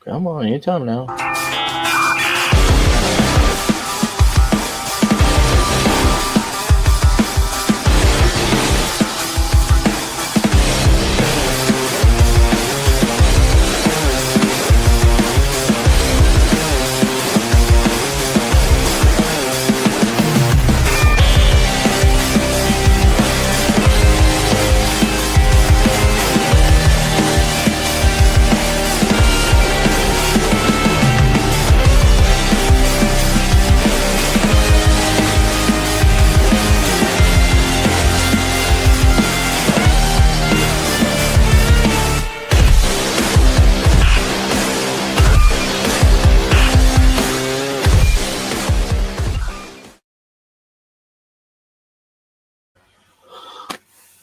Come on, anytime now.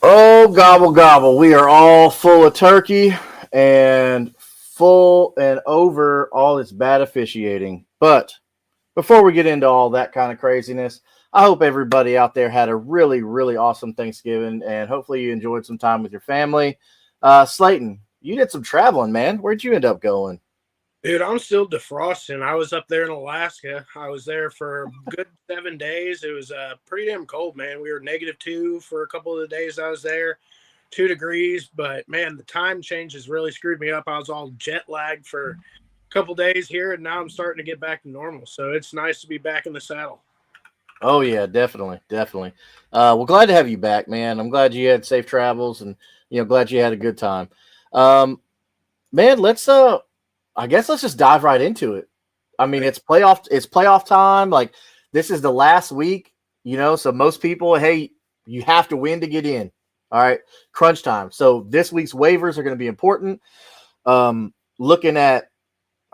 Oh, gobble, gobble. We are all full of turkey and full and over all this bad officiating. But before we get into all that kind of craziness, I hope everybody out there had a really, really awesome Thanksgiving and hopefully you enjoyed some time with your family. Slayton, you did some traveling, man. Where'd you end up going? Dude, I'm still defrosting. I was up there in Alaska. I was there for a good 7 days. It was pretty damn cold, man. We were -2 for a couple of the days I was there, 2 degrees. But man, the time changes really screwed me up. I was all jet lagged for a couple days here, and now I'm starting to get back to normal. So it's nice to be back in the saddle. Oh yeah, definitely, definitely. Well, glad to have you back, man. I'm glad you had safe travels, and glad you had a good time. Um, Man, I guess let's just dive right into it. I mean, it's playoff time. Like this is the last week, so most people, hey, you have to win to get in. All right, crunch time. So this week's waivers are going to be important. Looking at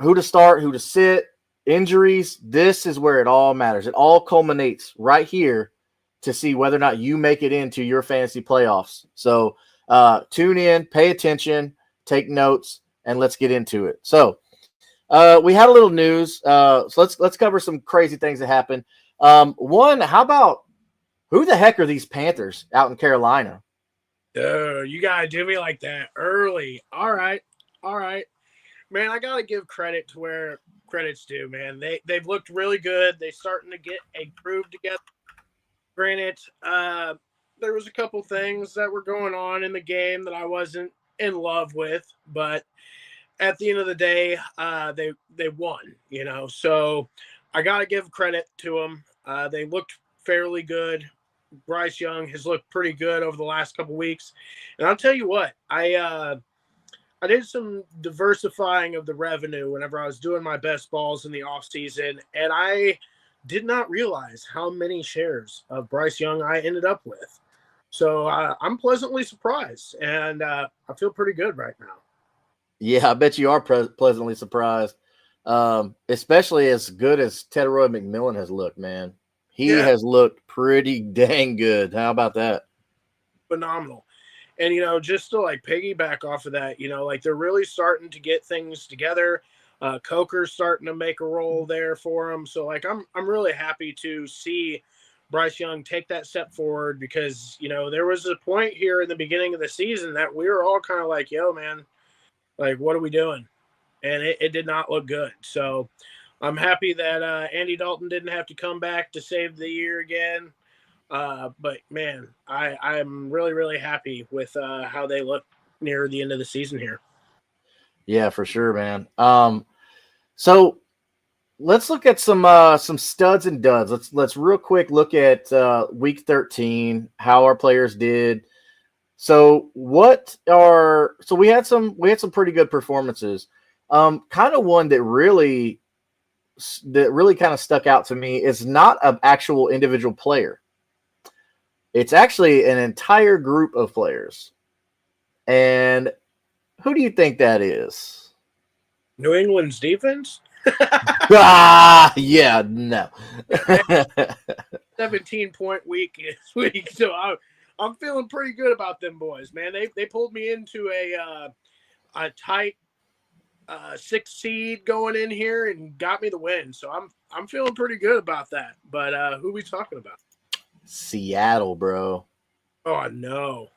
who to start, who to sit, injuries. This is where it all matters. It all culminates right here to see whether or not you make it into your fantasy playoffs. So tune in, pay attention, take notes, and let's get into it. So we had a little news. So let's cover some crazy things that happened. One, how about who the heck are these Panthers out in Carolina? You gotta do me like that early. All right, all right, man. I gotta give credit to where credit's due, man. They've looked really good. They're starting to get a groove together. Granted, there was a couple things that were going on in the game that I wasn't in love with, but at the end of the day, they won. So I got to give credit to them. They looked fairly good. Bryce Young has looked pretty good over the last couple weeks, and I'll tell you what, I did some diversifying of the revenue whenever I was doing my best balls in the off season, and I did not realize how many shares of Bryce Young I ended up with. So I'm pleasantly surprised, and I feel pretty good right now. Yeah, I bet you are pleasantly surprised, especially as good as Tedroy McMillan has looked, man. He Yeah, has looked pretty dang good. How about that? phenomenal. And just to like piggyback off of that, like they're really starting to get things together. Coker's starting to make a role there for him. So like I'm really happy to see Bryce Young take that step forward because there was a point here in the beginning of the season that we were all kind of like, yo, man, like what are we doing? And it did not look good. So I'm happy that Andy Dalton didn't have to come back to save the year again. But man, I'm really, really happy with how they look near the end of the season here. Yeah, for sure, man. So let's look at some studs and duds. Let's real quick look at week 13, how our players did. So we had some pretty good performances. Kind of one that really kind of stuck out to me is not an actual individual player. It's actually an entire group of players. And who do you think that is? New England's defense. Yeah, no. 17-point week this week, so I'm feeling pretty good about them boys, man. They pulled me into a tight 6 seed going in here and got me the win, so I'm feeling pretty good about that. But who are we talking about? Seattle, bro. Oh, I know.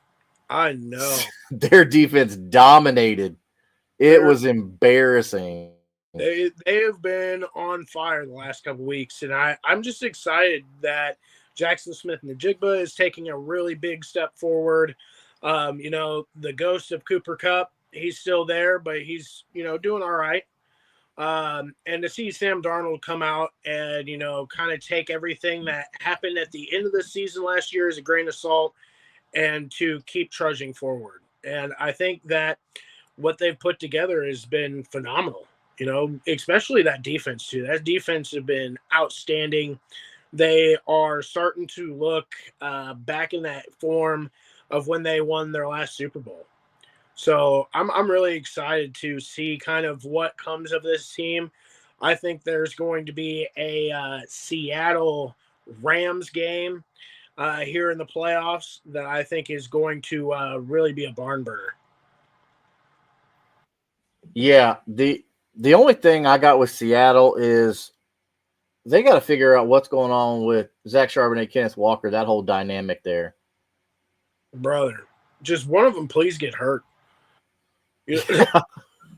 Their defense dominated. It was embarrassing. They have been on fire the last couple weeks, and I'm just excited that Jackson Smith and the Jigba is taking a really big step forward. The ghost of Cooper Cup, he's still there, but he's doing all right. And to see Sam Darnold come out and kind of take everything that happened at the end of the season last year as a grain of salt, and to keep trudging forward. And I think that what they've put together has been phenomenal. Especially that defense too. That defense has been outstanding. They are starting to look back in that form of when they won their last Super Bowl. So I'm really excited to see kind of what comes of this team. I think there's going to be a Seattle Rams game here in the playoffs that I think is going to really be a barn burner. Yeah, the only thing I got with Seattle is they got to figure out what's going on with Zach Charbonnet, Kenneth Walker, that whole dynamic there. Brother, just one of them please get hurt.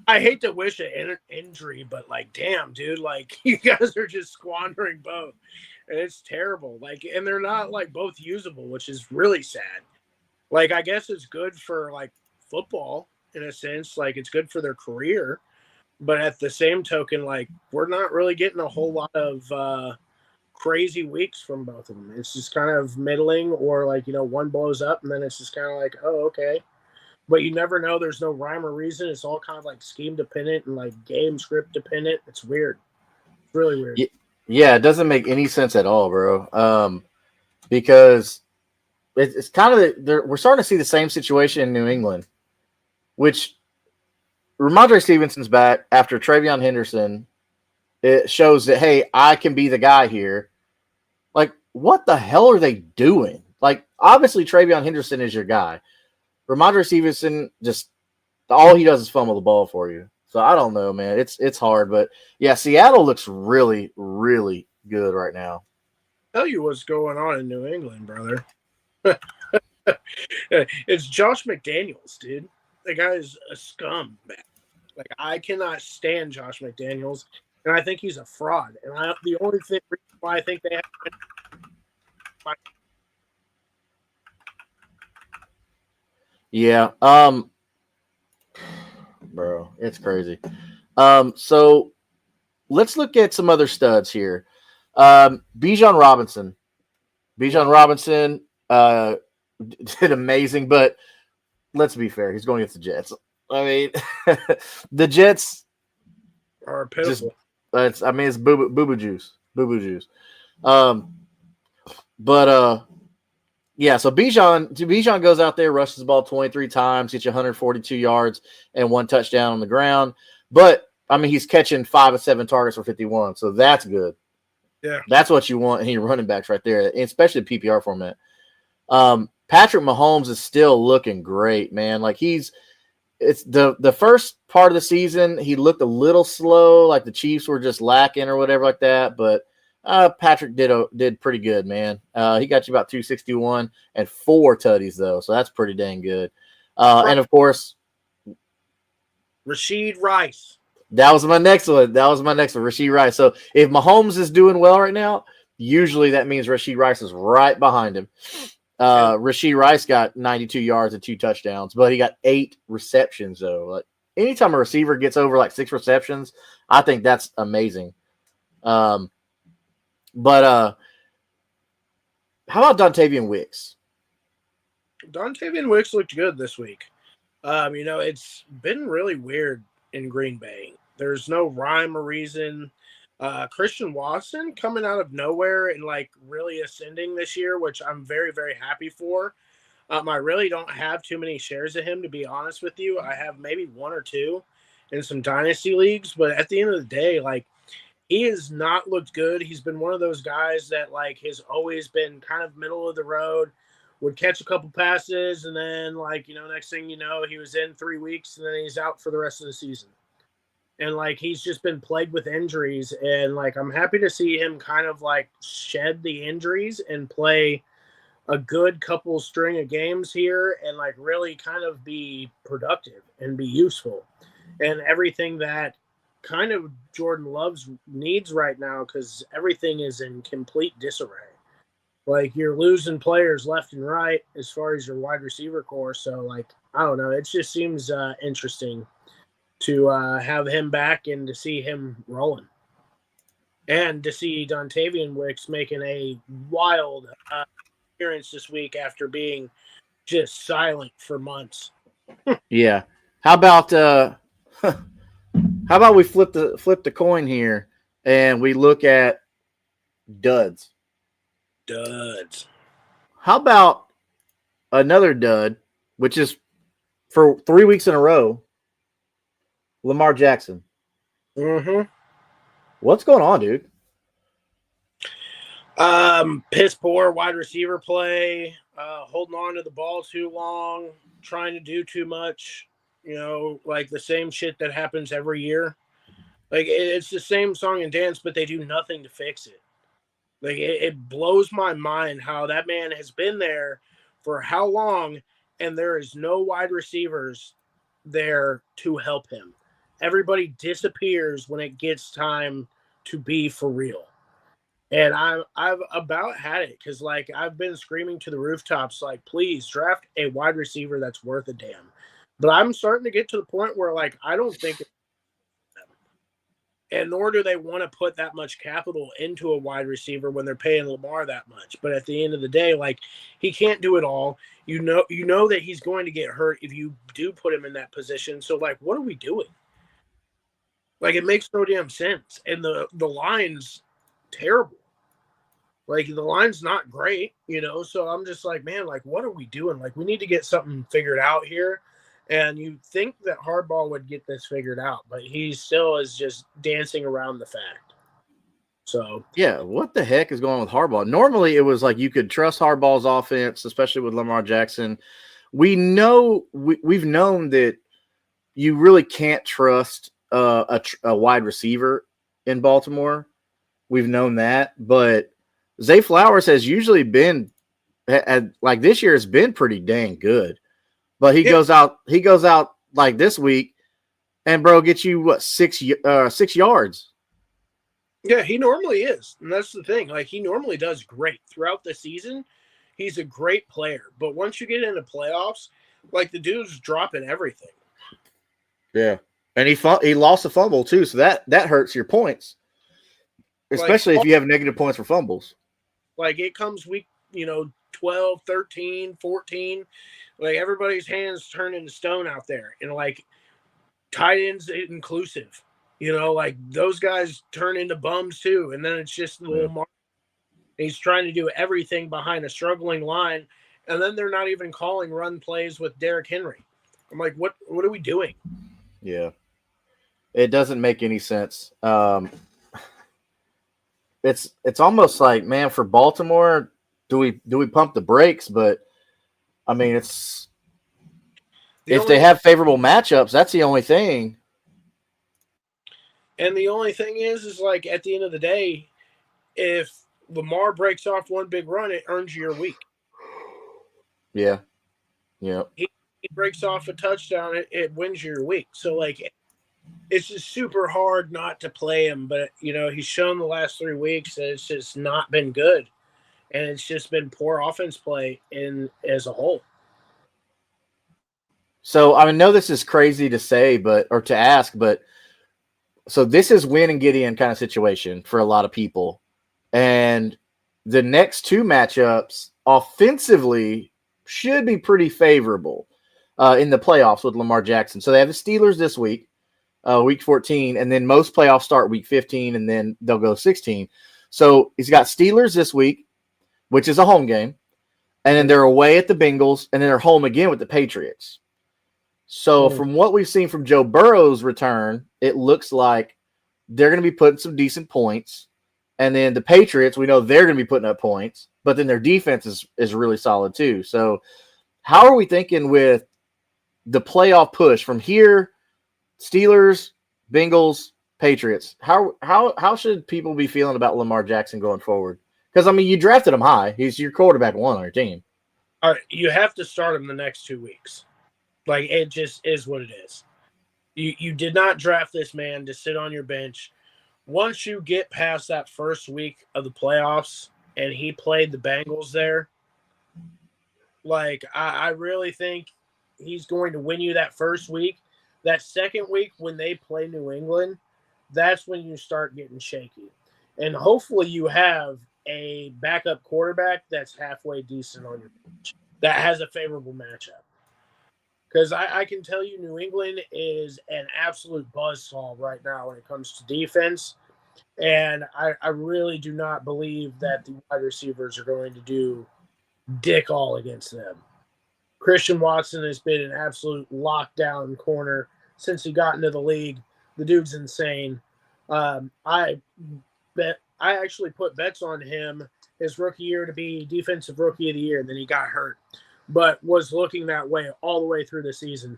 I hate to wish an injury, but damn, dude, you guys are just squandering both, and it's terrible. And they're not both usable, which is really sad. I guess it's good for football in a sense, it's good for their career, but at the same token, we're not really getting a whole lot of crazy weeks from both of them. It's just kind of middling, or one blows up, and then it's just kind of oh, okay. But you never know. There's no rhyme or reason. It's all kind of scheme dependent and game script dependent. It's weird. It's really weird. Yeah, it doesn't make any sense at all, bro. Because it's kind of we're starting to see the same situation in New England, which Ramondre Stevenson's back after Travion Henderson. It shows that, hey, I can be the guy here. What the hell are they doing? Obviously Travion Henderson is your guy. Ramondre Stevenson, just all he does is fumble the ball for you. So I don't know, man. It's hard, but yeah, Seattle looks really, really good right now. Tell you what's going on in New England, brother. It's Josh McDaniels, dude. The guy is a scumbag. I cannot stand Josh McDaniels, and I think he's a fraud. And the only thing why I think they have. Yeah. Bro, it's crazy. So let's look at some other studs here. Bijan Robinson. Bijan Robinson did amazing, but let's be fair. He's going against the Jets. I mean, the Jets are pitiful. It's boo-boo juice. Boo-boo juice. Yeah, so Bijan goes out there, rushes the ball 23 times, gets you 142 yards and 1 touchdown on the ground. But, I mean, he's catching 5 of 7 targets for 51, so that's good. Yeah. That's what you want in your running backs right there, especially the PPR format. Patrick Mahomes is still looking great, man. It's the first part of the season, he looked a little slow, the Chiefs were just lacking or whatever like that, but Patrick did pretty good, man. He got you about 261 and 4 tutties, though, so that's pretty dang good. And, of course, Rashid Rice. That was my next one. Rashid Rice. So if Mahomes is doing well right now, usually that means Rashid Rice is right behind him. Rashid Rice got 92 yards and 2 touchdowns, but he got 8 receptions, though. Anytime a receiver gets over 6 receptions, I think that's amazing. But how about Dontavian Wicks? Dontavian Wicks looked good this week. It's been really weird in Green Bay. There's no rhyme or reason. Christian Watson coming out of nowhere and really ascending this year, which I'm very, very happy for. I really don't have too many shares of him, to be honest with you. I have maybe 1 or 2 in some dynasty leagues, but at the end of the day, he has not looked good. He's been one of those guys that has always been kind of middle of the road, would catch a couple passes, and then next thing you know, he was in 3 weeks and then he's out for the rest of the season. And he's just been plagued with injuries, and I'm happy to see him kind of shed the injuries and play a good couple string of games here and really kind of be productive and be useful. And everything that kind of Jordan Love's needs right now because everything is in complete disarray. Like you're losing players left and right as far as your wide receiver core. So like I don't know, it just seems interesting to have him back and to see him rolling, and to see Dontavian Wicks making a wild appearance this week after being just silent for months. Yeah. How about we flip the coin here and we look at duds? Duds. How about another dud, which is for 3 weeks in a row, Lamar Jackson. Mm-hmm. What's going on, dude? Piss poor wide receiver play, holding on to the ball too long, trying to do too much, like the same shit that happens every year. Like it's the same song and dance, but they do nothing to fix it. Like it blows my mind how that man has been there for how long, and there is no wide receivers there to help him. Everybody disappears when it gets time to be for real. And I've about had it because like I've been screaming to the rooftops, like, please draft a wide receiver that's worth a damn. But I'm starting to get to the point where like I don't think it's them. And nor do they want to put that much capital into a wide receiver when they're paying Lamar that much. But at the end of the day, like he can't do it all. You know that he's going to get hurt if you do put him in that position. So like what are we doing? Like it makes no damn sense. And the line's terrible. Like the line's not great, so I'm just like, man, like what are we doing? Like we need to get something figured out here. And you think that Harbaugh would get this figured out, but he still is just dancing around the fact. So yeah, what the heck is going on with Harbaugh? Normally it was like you could trust Harbaugh's offense, especially with Lamar Jackson. We've known that you really can't trust a wide receiver in Baltimore. We've known that, but Zay Flowers has usually been like this year has been pretty dang good, but he goes out like this week and bro gets you what 6 yards. Yeah, he normally is. And that's the thing. Like he normally does great throughout the season. He's a great player, but once you get into playoffs, like the dude's dropping everything. Yeah. And he lost a fumble too, so that hurts your points. Especially if you have negative points for fumbles. Like it comes week, 12, 13, 14. Like everybody's hands turn into stone out there. And like tight ends inclusive. Like those guys turn into bums too. And then it's just the little Mark. He's trying to do everything behind a struggling line. And then they're not even calling run plays with Derrick Henry. I'm like, what are we doing? Yeah. It doesn't make any sense. It's almost like, man, for Baltimore, do we pump the brakes? But I mean, if they have favorable matchups, that's the only thing. And the only thing is like at the end of the day, if Lamar breaks off one big run, it earns you your week. Yeah. Yeah. He breaks off a touchdown, it wins your week. So like it's just super hard not to play him, but he's shown the last 3 weeks that it's just not been good, and it's just been poor offense play as a whole. So I know this is crazy to say, or to ask, but so this is win and get in kind of situation for a lot of people, and the next 2 matchups offensively should be pretty favorable in the playoffs with Lamar Jackson. So they have the Steelers this week. Week 14, and then most playoffs start week 15, and then they'll go 16. So he's got Steelers this week, which is a home game, and then they're away at the Bengals, and then they're home again with the Patriots. So from what we've seen from Joe Burrow's return, it looks like they're going to be putting some decent points, and then the Patriots, we know they're going to be putting up points, but then their defense is really solid too. So how are we thinking with the playoff push from here? Steelers, Bengals, Patriots. How should people be feeling about Lamar Jackson going forward? Because I mean, you drafted him high. He's your quarterback 1 on your team. All right, you have to start him the next 2 weeks. Like it just is what it is. You did not draft this man to sit on your bench. Once you get past that first week of the playoffs and he played the Bengals there, like I really think he's going to win you that first week. That second week when they play New England, that's when you start getting shaky. And hopefully you have a backup quarterback that's halfway decent on your bench that has a favorable matchup. Because I can tell you, New England is an absolute buzzsaw right now when it comes to defense. And I really do not believe that the wide receivers are going to do dick all against them. Christian Watson has been an absolute lockdown corner since he got into the league. The dude's insane. I actually put bets on him his rookie year to be defensive rookie of the year, and then he got hurt, but was looking that way all the way through the season.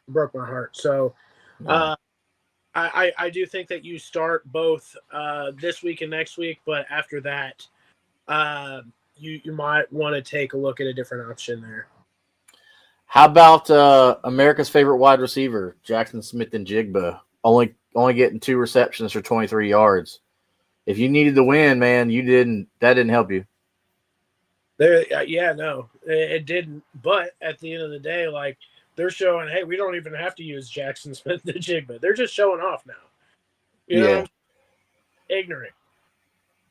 It broke my heart. So I do think that you start both this week and next week, but after that, you might want to take a look at a different option there. How about America's favorite wide receiver, Jackson Smith-Njigba, only getting 2 receptions for 23 yards? If you needed to win, man, that didn't help you. No, it didn't. But at the end of the day, like, they're showing, hey, we don't even have to use Jackson Smith-Njigba. They're just showing off now. You know, ignorant.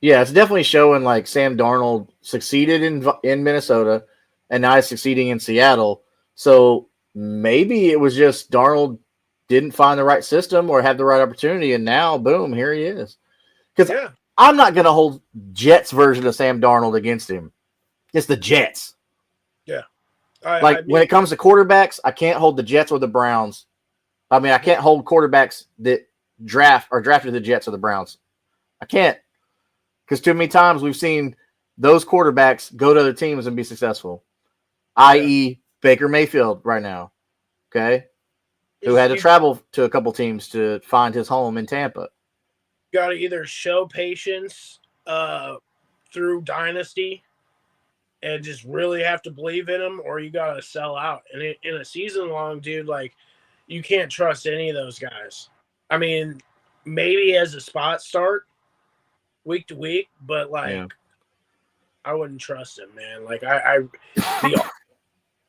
Yeah, it's definitely showing like Sam Darnold succeeded in Minnesota, and now he's succeeding in Seattle. So maybe it was just Darnold didn't find the right system or have the right opportunity, and now, boom, here he is. Because I'm not going to hold Jets' version of Sam Darnold against him. It's the Jets. Yeah. When it comes to quarterbacks, I can't hold the Jets or the Browns. I mean, I can't hold quarterbacks that drafted the Jets or the Browns. I can't. Because too many times we've seen those quarterbacks go to other teams and be successful, i.e. Baker Mayfield right now, okay, who had to travel to a couple teams to find his home in Tampa. You got to either show patience through dynasty and just really have to believe in them, or you got to sell out. And in a season long, dude, like, you can't trust any of those guys. I mean, maybe as a spot start, week to week, but I wouldn't trust him, man. Like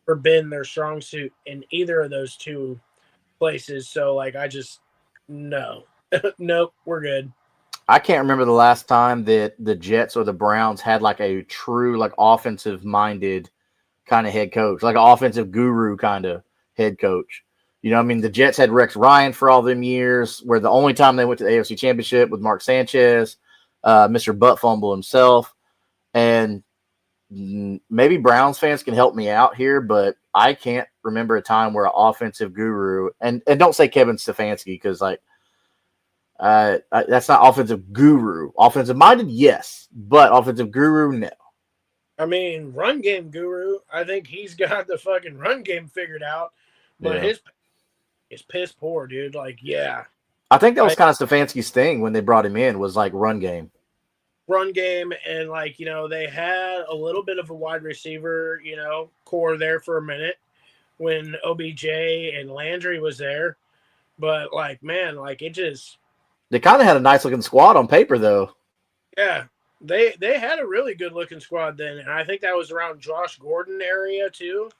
or been their strong suit in either of those two places. So like I just no. Nope, we're good. I can't remember the last time that the Jets or the Browns had like a true like offensive minded kind of head coach, like an offensive guru kind of head coach. You know, I mean, the Jets had Rex Ryan for all them years, where the only time they went to the AFC Championship with Mark Sanchez, Mr. Butt Fumble himself. And maybe Browns fans can help me out here, but I can't remember a time where an offensive guru, and don't say Kevin Stefanski, because like that's not offensive guru. Offensive minded, yes, but offensive guru, no. I mean, run game guru, I think he's got the fucking run game figured out, but his is piss poor, dude. Like, I think that was kind of Stefanski's thing when they brought him in, was like run game. And like, you know, they had a little bit of a wide receiver, you know, core there for a minute when OBJ and Landry was there. But like, man, like they kind of had a nice looking squad on paper though. Yeah. They had a really good looking squad then, and I think that was around Josh Gordon area too.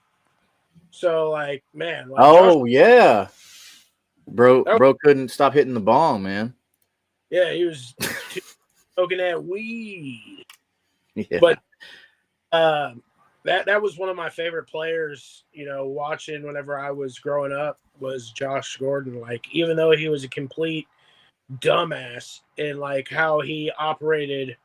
So like, man, like bro couldn't stop hitting the ball, man. Yeah, he was smoking that weed. Yeah. But that was one of my favorite players, you know, watching whenever I was growing up, was Josh Gordon. Like, even though he was a complete dumbass in like how he operated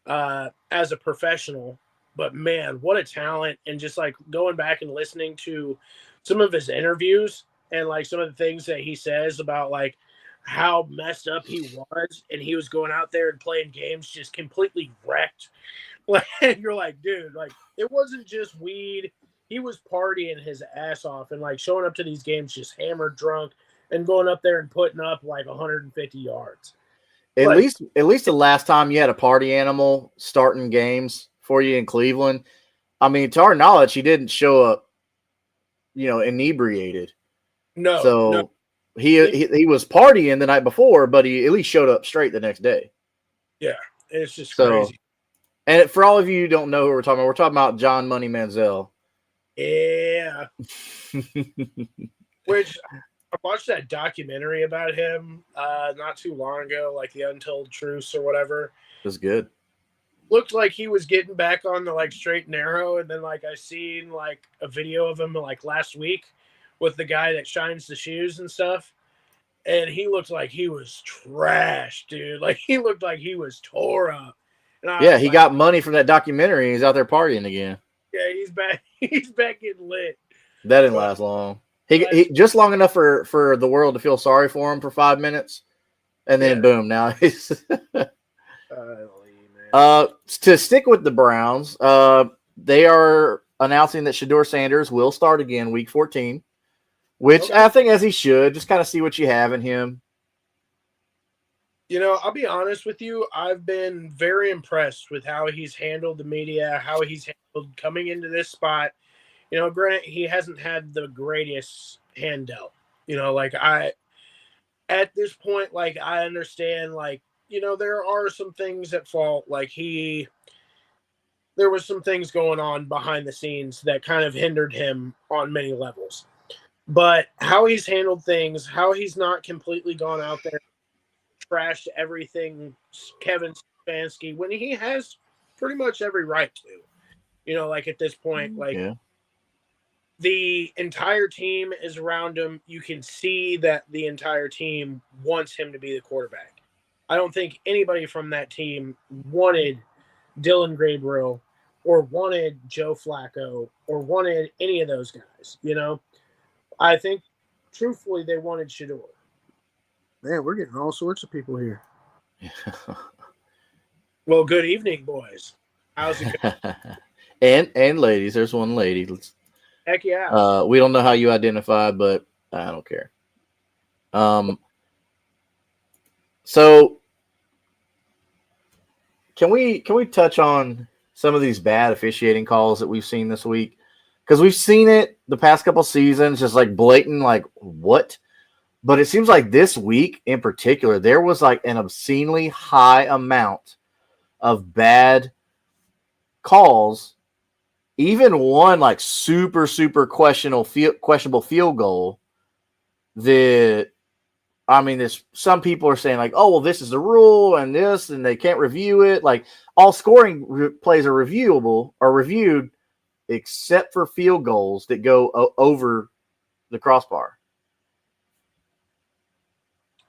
as a professional, but man, what a talent. And just like going back and listening to some of his interviews and like some of the things that he says about like how messed up he was, and he was going out there and playing games just completely wrecked. Like, you're like, dude, like, it wasn't just weed. He was partying his ass off and like showing up to these games just hammered drunk and going up there and putting up like 150 yards. At least the last time you had a party animal starting games for you in Cleveland, I mean, to our knowledge, he didn't show up, you know, inebriated. No. he was partying the night before, but he at least showed up straight the next day. Yeah, it's just So, crazy. and for all of you who don't know who we're talking about John Money Manziel. Yeah. Which I watched that documentary about him not too long ago, like The Untold Truths or whatever. It was good. Looked like he was getting back on the like straight and narrow, and then like I seen like a video of him like last week with the guy that shines the shoes and stuff, and he looked like he was trash, dude. Like he looked like he was tore up. And I Yeah, was he like, got money from that documentary. He's out there partying again. yeah, he's back. He's back getting lit. That didn't last long. He just long enough for the world to feel sorry for him for 5 minutes, and then boom, now he's. To stick with the Browns, they are announcing that Shedeur Sanders will start again week 14, which I think as he should, just kind of see what you have in him. You know, I'll be honest with you. I've been very impressed with how he's handled the media, how he's handled coming into this spot. You know, granted, he hasn't had the greatest hand dealt. You know, like at this point, like I understand, like, you know, there are some things at fault. Like there was some things going on behind the scenes that kind of hindered him on many levels. But how he's handled things, how he's not completely gone out there, trashed everything Kevin Stefanski when he has pretty much every right to. You know, like at this point, like the entire team is around him. You can see that the entire team wants him to be the quarterback. I don't think anybody from that team wanted Dylan Gabriel or wanted Joe Flacco or wanted any of those guys, you know? I think, truthfully, they wanted Shedeur. Man, we're getting all sorts of people here. Well, good evening, boys. How's it going? and ladies. There's one lady. Heck yeah. We don't know how you identify, but I don't care. So can we touch on some of these bad officiating calls that we've seen this week? Because we've seen it the past couple seasons, just like blatant, like what? But it seems like this week in particular, there was like an obscenely high amount of bad calls. Even one like super questionable field goal. Some people are saying like, oh well, this is the rule and this, and they can't review it. Like all scoring plays are reviewed, except for field goals that go over the crossbar.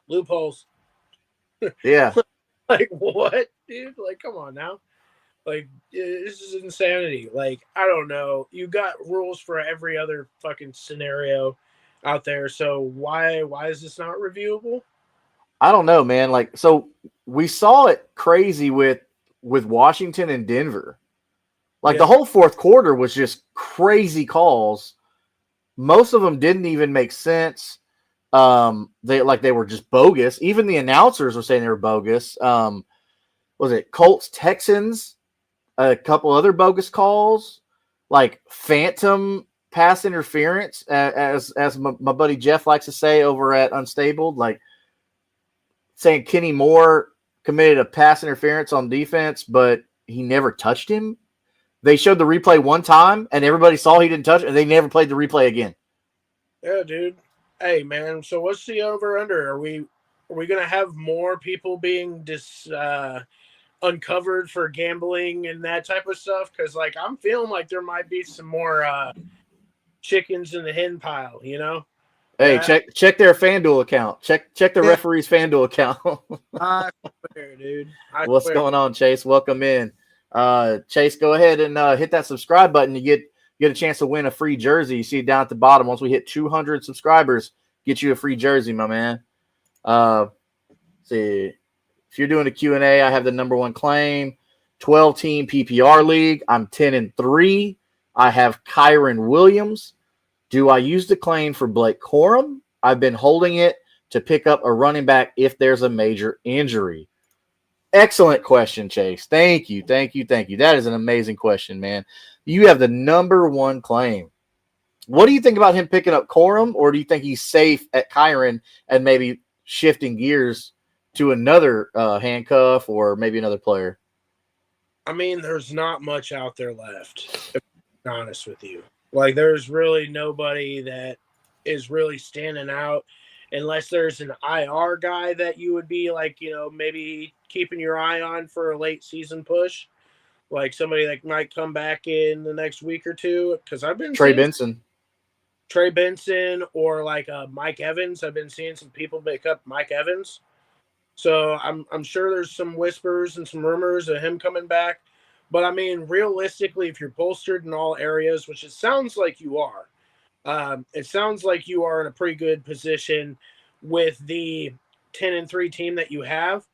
Loopholes. Yeah. Like what, dude? Like, come on now. Like, this is insanity. Like, I don't know. You got rules for every other fucking scenario out there. So why is this not reviewable? I don't know, man. Like, so we saw it crazy with Washington and Denver. Like the whole fourth quarter was just crazy calls. Most of them didn't even make sense. They were just bogus. Even the announcers were saying they were bogus. Was it Colts Texans? A couple other bogus calls, like phantom pass interference, as my buddy Jeff likes to say over at Unstable, like saying Kenny Moore committed a pass interference on defense, but he never touched him. They showed the replay one time, and everybody saw he didn't touch it, and they never played the replay again. Yeah, dude. Hey, man. So what's the over under? Are we gonna have more people being uncovered for gambling and that type of stuff? Because like I'm feeling like there might be some more chickens in the hen pile, you know? Hey, check their FanDuel account. Check the referee's FanDuel account. I swear, dude. What's going on, Chase? Welcome in. Chase, go ahead and hit that subscribe button. You get a chance to win a free jersey. You see it down at the bottom. Once we hit 200 subscribers, get you a free jersey, my man. See. If you're doing a Q&A, I have the number one claim, 12-team PPR league. I'm 10-3. I have Kyron Williams. Do I use the claim for Blake Corum? I've been holding it to pick up a running back if there's a major injury. Excellent question, Chase. Thank you. That is an amazing question, man. You have the number one claim. What do you think about him picking up Corum, or do you think he's safe at Kyron and maybe shifting gears to another handcuff or maybe another player? I mean, there's not much out there left, if I'm honest with you. Like, there's really nobody that is really standing out unless there's an IR guy that you would be like, maybe keeping your eye on for a late season push. Like somebody that might come back in the next week or two. Because I've been Trey seeing Benson. Trey Benson or like Mike Evans. I've been seeing some people pick up Mike Evans. So I'm sure there's some whispers and some rumors of him coming back. But I mean, realistically, if you're bolstered in all areas, which it sounds like you are, it sounds like you are in a pretty good position with the 10-3 team that you have.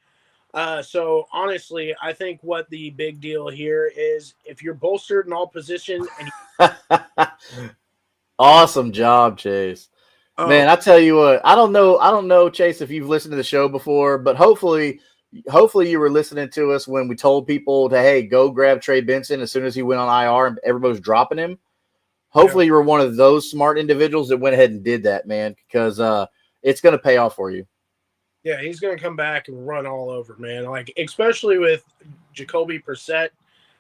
So honestly, I think what the big deal here is if you're bolstered in all position and Awesome job, Chase. Man, I tell you what, I don't know, Chase, if you've listened to the show before, but hopefully you were listening to us when we told people to, hey, go grab Trey Benson as soon as he went on IR and everybody was dropping him. Hopefully you were one of those smart individuals that went ahead and did that, man, because it's going to pay off for you. Yeah, he's going to come back and run all over, man. Like, especially with Jacoby Brissett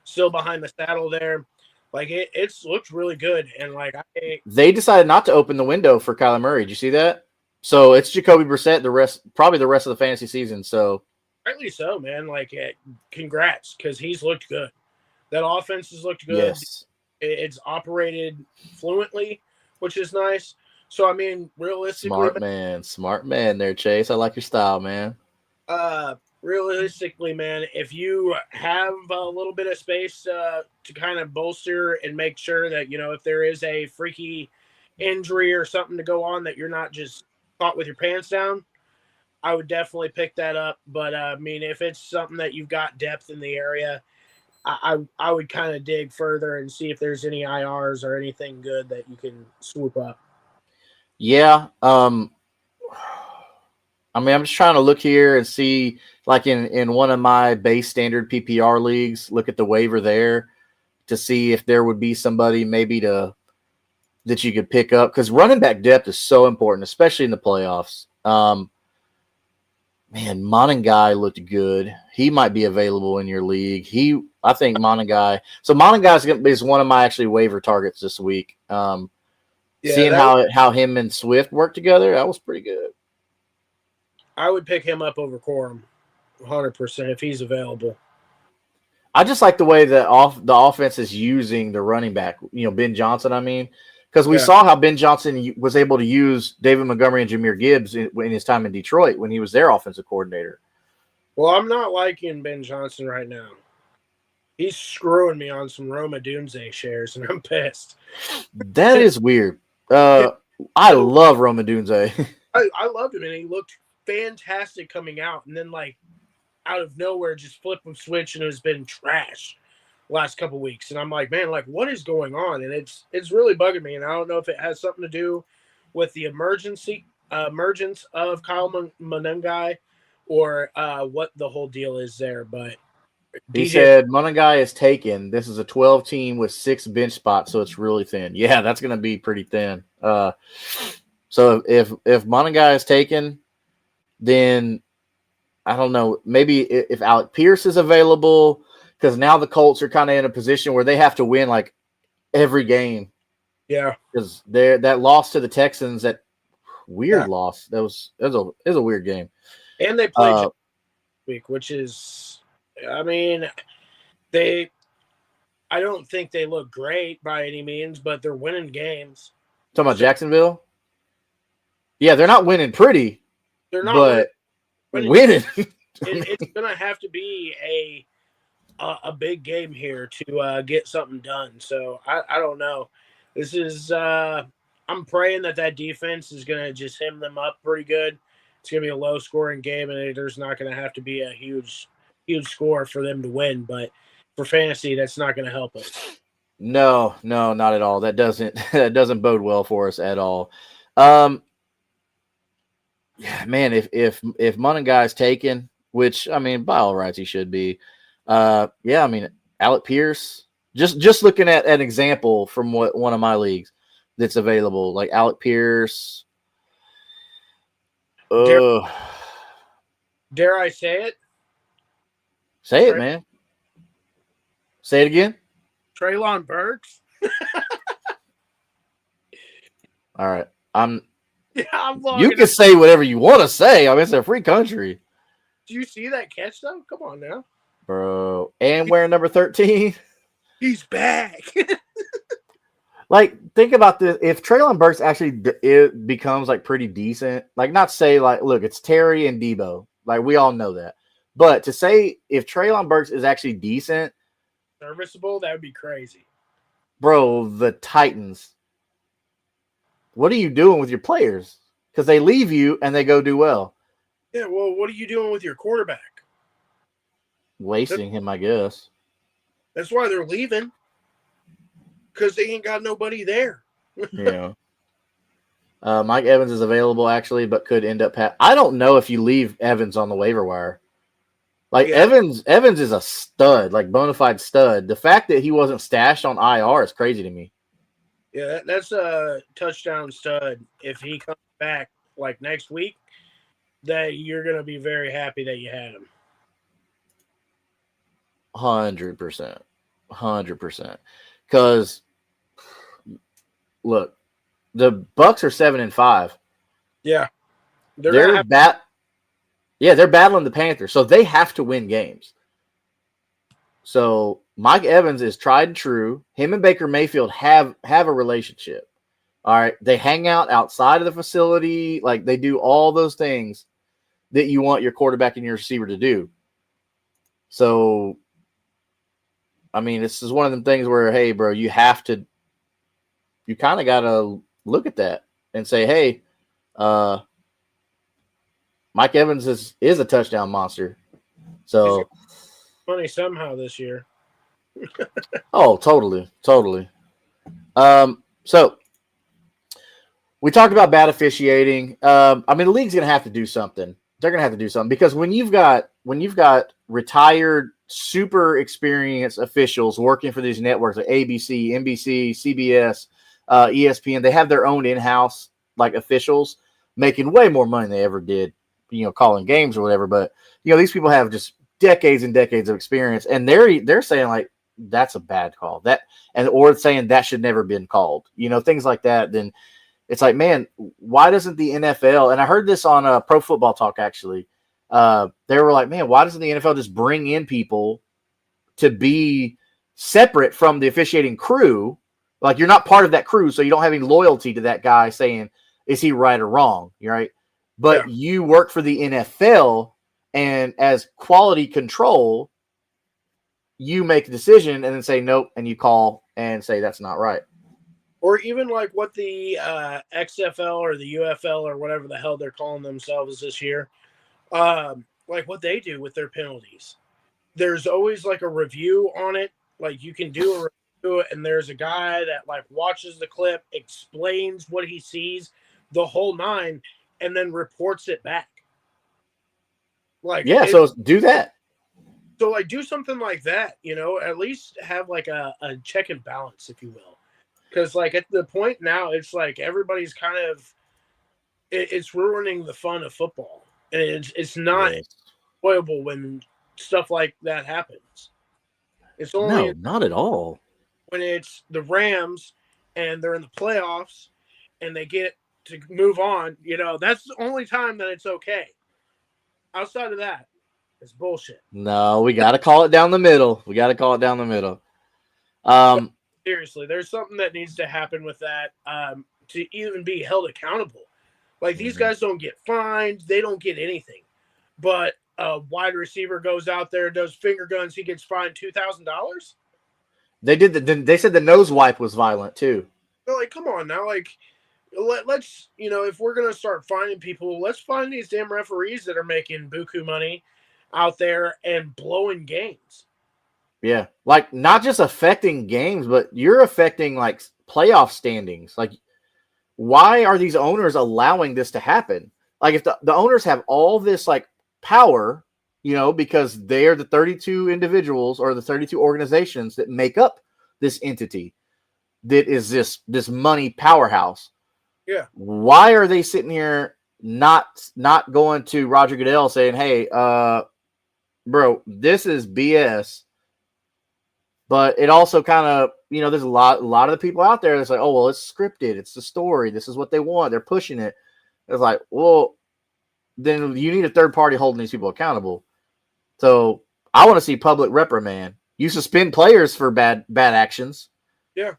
still behind the saddle there. Like, it's looked really good. And, like, they decided not to open the window for Kyler Murray. Did you see that? So it's Jacoby Brissett probably the rest of the fantasy season. So rightly so, man. Like, congrats, because he's looked good. That offense has looked good. Yes. It's operated fluently, which is nice. So, I mean, realistically. Smart man there, Chase. I like your style, man. Realistically, man, if you have a little bit of space to kind of bolster and make sure that, if there is a freaky injury or something to go on, that you're not just caught with your pants down, I would definitely pick that up. But, I mean, if it's something that you've got depth in the area, I would kind of dig further and see if there's any IRs or anything good that you can swoop up. Yeah. I mean, I'm just trying to look here and see, like in one of my base standard PPR leagues, look at the waiver there to see if there would be somebody maybe that you could pick up, because running back depth is so important, especially in the playoffs. Man, Monangai looked good. He might be available in your league. I think Monangai. So Monangai is one of my actually waiver targets this week. Seeing how him and Swift work together, that was pretty good. I would pick him up over Corum, 100% if he's available. I just like the way the offense is using the running back, Ben Johnson. I mean, because we saw how Ben Johnson was able to use David Montgomery and Jahmyr Gibbs in his time in Detroit when he was their offensive coordinator. Well, I'm not liking Ben Johnson right now. He's screwing me on some Roma Dunze shares, and I'm pissed. That is weird. I love Roma Dunze. I loved him, and he looked fantastic coming out, and then like out of nowhere just flip and switch, and it's been trash last couple weeks. And I'm like, man, like what is going on? And it's really bugging me, and I don't know if it has something to do with the emergence of Kyle Monangai or what the whole deal is there. But he said Monangai is taken. This is a 12 team with 6 bench spots, so it's really thin. Yeah, that's going to be pretty thin. So if Monangai is taken, then I don't know, maybe if Alec Pierce is available, because now the Colts are kind of in a position where they have to win like every game. Yeah, because that loss to the Texans, that weird loss, it was a weird game. And they played week, which is, I mean, I don't think they look great by any means, but they're winning games. Talking about Jacksonville? Yeah, they're not winning pretty. They're not winning. It's going to have to be a big game here to get something done. So I don't know. This is I'm praying that defense is going to just hem them up pretty good. It's going to be a low scoring game, and there's not going to have to be a huge score for them to win. But for fantasy, that's not going to help us. No, not at all. That doesn't bode well for us at all. Yeah, man, if Monangai is taken, which I mean, by all rights he should be. I mean, Alec Pierce. Just looking at an example from one of my leagues, that's available, like Alec Pierce. Dare I say it? Say it, man. Say it again. Treylon Burks. All right. Yeah, you can say whatever you want to say. I mean, it's a free country. Do you see that catch, though? Come on now. Bro. And wearing number 13. He's back. Like, think about this. If Treylon Burks actually it becomes, like, pretty decent, like, not say, like, look, it's Terry and Debo. Like, we all know that. But to say if Treylon Burks is actually decent. Serviceable, that would be crazy. Bro, the Titans. What are you doing with your players? Because they leave you and they go do well. Yeah, well, what are you doing with your quarterback? Wasting him, I guess. That's why they're leaving. Because they ain't got nobody there. Yeah. Mike Evans is available, actually, but could end up... I don't know if you leave Evans on the waiver wire. Like, yeah. Evans is a stud, like, bona fide stud. The fact that he wasn't stashed on IR is crazy to me. Yeah, that's a touchdown stud. If he comes back, like, next week, that you're going to be very happy that you had him. 100%. 100%. Because, look, the Bucks are 7-5. Yeah. They're battling the Panthers, so they have to win games. So Mike Evans is tried and true. Him and Baker Mayfield have a relationship. All right. They hang out outside of the facility. Like, they do all those things that you want your quarterback and your receiver to do. So, I mean, this is one of them things where, hey, bro, you kind of got to look at that and say, hey, Mike Evans is a touchdown monster. So money somehow this year. Oh, totally. So we talked about bad officiating. I mean, the league's gonna have to do something. They're gonna have to do something because when you've got retired, super experienced officials working for these networks like ABC, NBC, CBS, ESPN, they have their own in-house like officials making way more money than they ever did, calling games or whatever. But these people have just decades and decades of experience, and they're saying like that's a bad call, or saying that should never been called, things like that. Then it's like, man, why doesn't the NFL? And I heard this on Pro Football Talk actually. They were like, man, why doesn't the NFL just bring in people to be separate from the officiating crew? Like, you're not part of that crew, so you don't have any loyalty to that guy saying, is he right or wrong? You're right. But you work for the NFL, and as quality control, you make a decision and then say nope, and you call and say that's not right. Or even like what the XFL or the UFL or whatever the hell they're calling themselves this year, like what they do with their penalties. There's always like a review on it. Like you can do a review, and there's a guy that like watches the clip, explains what he sees, the whole nine, and then reports it back. Like, yeah, so do that. So like do something like that, at least have like a check and balance, if you will. Because like at the point now, it's like everybody's kind of it's ruining the fun of football. And it's not enjoyable when stuff like that happens. It's only not at all. When it's the Rams and they're in the playoffs and they get to move on, that's the only time that it's okay. Outside of that, it's bullshit. No, we got to call it down the middle. Seriously, there's something that needs to happen with that to even be held accountable. Like, these guys don't get fined. They don't get anything. But a wide receiver goes out there, does finger guns, he gets fined $2,000? They said the nose wipe was violent, too. So, like, come on now. Like, let's, if we're going to start finding people, let's find these damn referees that are making buku money out there and blowing games. Yeah. Like, not just affecting games, but you're affecting, like, playoff standings. Like, why are these owners allowing this to happen? Like, if the owners have all this, like, power, because they're the 32 individuals or the 32 organizations that make up this entity, that is this money powerhouse. Yeah. Why are they sitting here not going to Roger Goodell saying, "Hey, bro, this is BS." But it also kind of, there's a lot of the people out there that's like, "Oh, well, it's scripted. It's the story. This is what they want. They're pushing it." It's like, well, then you need a third party holding these people accountable. So I want to see public reprimand. You suspend players for bad actions. Yeah.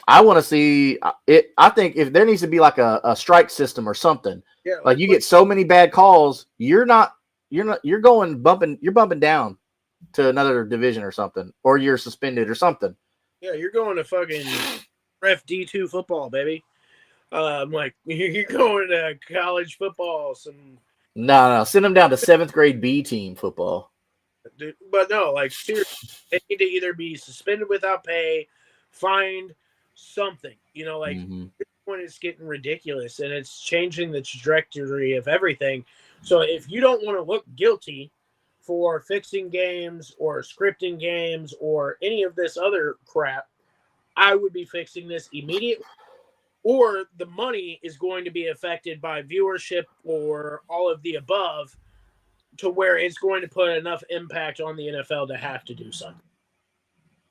I want to see it. I think if there needs to be like a strike system or something, Yeah, like you get so many bad calls, you're bumping down to another division or something, or you're suspended or something. Yeah, you're going to fucking ref D2 football, baby. Like you're going to college football. No, send them down to 7th grade B team football. But no, like seriously, they need to either be suspended without pay, fined, something. This point is getting ridiculous, and it's changing the trajectory of everything. So if you don't want to look guilty for fixing games or scripting games or any of this other crap, I would be fixing this immediately. Or the money is going to be affected by viewership or all of the above to where it's going to put enough impact on the NFL to have to do something.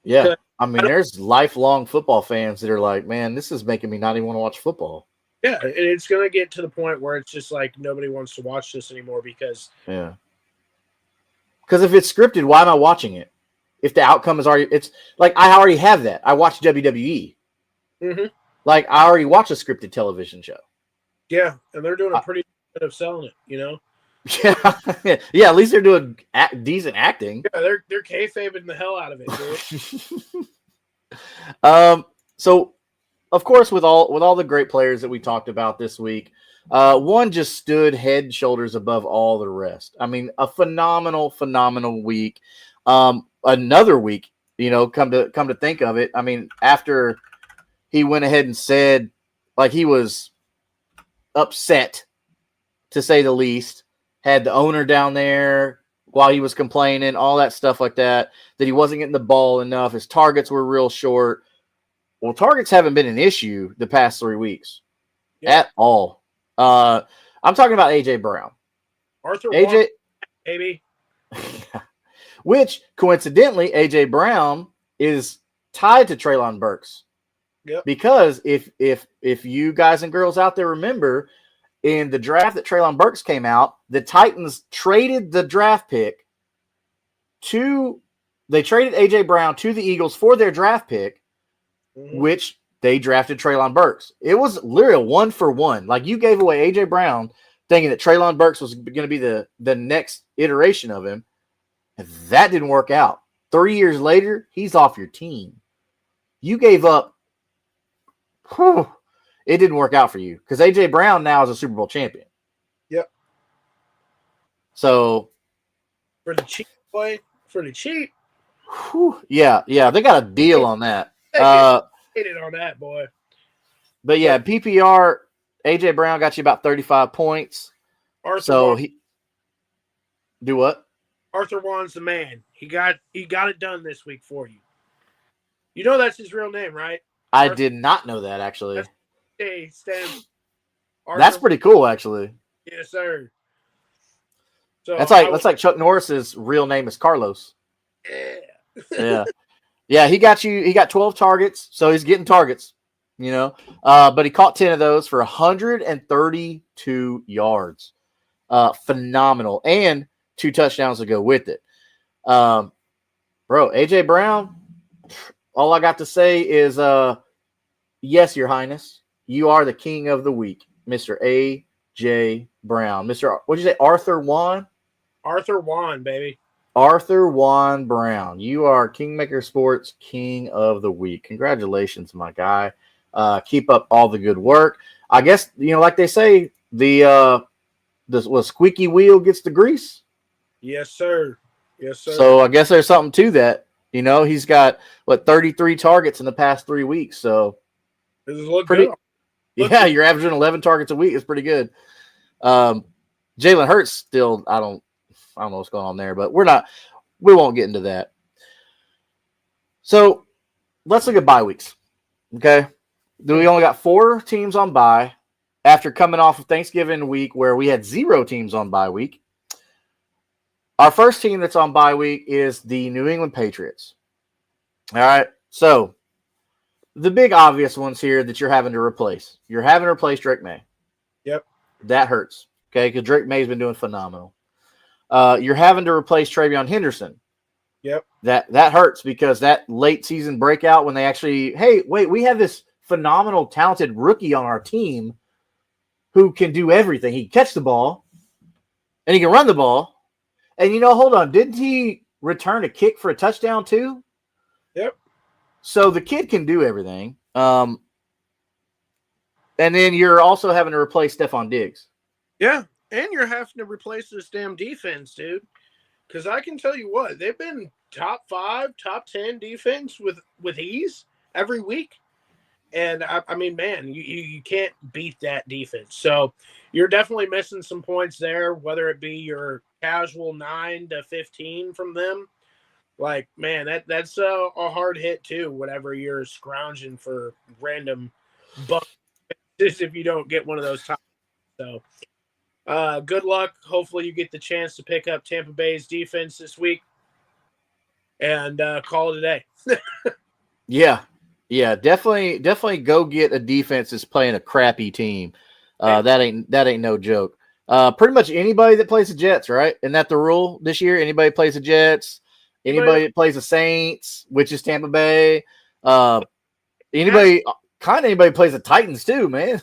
Yeah. I mean, there's lifelong football fans that are like, man, this is making me not even want to watch football. Yeah, and it's going to get to the point where it's just like nobody wants to watch this anymore because... Yeah. Because if it's scripted, why am I watching it? If the outcome is already... It's like, I already have that. I watch WWE. Mm-hmm. Like, I already watch a scripted television show. Yeah, and they're doing a pretty good of selling it, Yeah, yeah. At least they're doing decent acting. Yeah, they're kayfabing the hell out of it, dude. So, of course, with all the great players that we talked about this week, one just stood head and shoulders above all the rest. I mean, a phenomenal week. Another week, come to think of it. I mean, after he went ahead and said, like, he was upset, to say the least. Had the owner down there while he was complaining, all that stuff like that he wasn't getting the ball enough. His targets were real short. Well, targets haven't been an issue the past 3 weeks at all. I'm talking about A.J. Brown. AJ, baby. Which, coincidentally, A.J. Brown is tied to Treylon Burks. Yep. Because if you guys and girls out there remember, in the draft that Treylon Burks came out, the Titans traded the draft pick they traded A.J. Brown to the Eagles for their draft pick, which they drafted Treylon Burks. It was literally a 1-for-1. Like, you gave away A.J. Brown thinking that Treylon Burks was going to be the next iteration of him. And that didn't work out. 3 years later, he's off your team. You gave up. It didn't work out for you because A.J. Brown now is a Super Bowl champion. Yep. So for the cheap, boy, for the cheap. Yeah, they got a deal on that. Hated on that, boy. But yeah, PPR, A.J. Brown got you about 35 points. He do what? Arthur Juan's the man. He got it done this week for you. You know that's his real name, right? I did not know that, actually. That's pretty cool, actually. Yes, sir. So that's like Chuck Norris's real name is Carlos. Yeah. Yeah. He got 12 targets, so he's getting targets, but he caught 10 of those for 132 yards. Phenomenal. And 2 touchdowns to go with it. Bro, A.J. Brown, all I got to say is, yes, Your Highness. You are the king of the week, Mr. A.J. Brown. What'd you say, Arthur Juan? Arthur Juan, baby. Arthur Juan Brown. You are Kingmaker Sports King of the Week. Congratulations, my guy. Keep up all the good work. I guess, like they say, the squeaky wheel gets the grease. Yes, sir. Yes, sir. So I guess there's something to that. He's got, 33 targets in the past 3 weeks. So this is pretty good. Yeah, you're averaging 11 targets a week. It's pretty good. Jalen Hurts still, I don't know what's going on there, but we won't get into that. So let's look at bye weeks. Okay. We only got 4 teams on bye after coming off of Thanksgiving week where we had 0 teams on bye week. Our first team that's on bye week is the New England Patriots. All right. So the big obvious ones here that you're having to replace. You're having to replace Drake May. Yep. That hurts. Okay. Because Drake May's been doing phenomenal. You're having to replace Travion Henderson. Yep. That hurts because that late season breakout when they actually, hey, wait, we have this phenomenal, talented rookie on our team who can do everything. He can catch the ball and he can run the ball. And hold on, didn't he return a kick for a touchdown too? Yep. So the kid can do everything. And then you're also having to replace Stephon Diggs. Yeah, and you're having to replace this damn defense, dude. Because I can tell you what, they've been top 5, top 10 defense with ease every week. And, I mean, man, you can't beat that defense. So you're definitely missing some points there, whether it be your casual 9 to 15 from them. Like, man, that's a hard hit, too, whenever you're scrounging for random bucks if you don't get one of those top. So good luck. Hopefully you get the chance to pick up Tampa Bay's defense this week and call it a day. Yeah, definitely go get a defense that's playing a crappy team. That ain't no joke. Pretty much anybody that plays the Jets, right? Isn't that the rule this year? Anybody plays the Jets, anybody that plays the Saints, which is Tampa Bay, anybody plays the Titans too, man.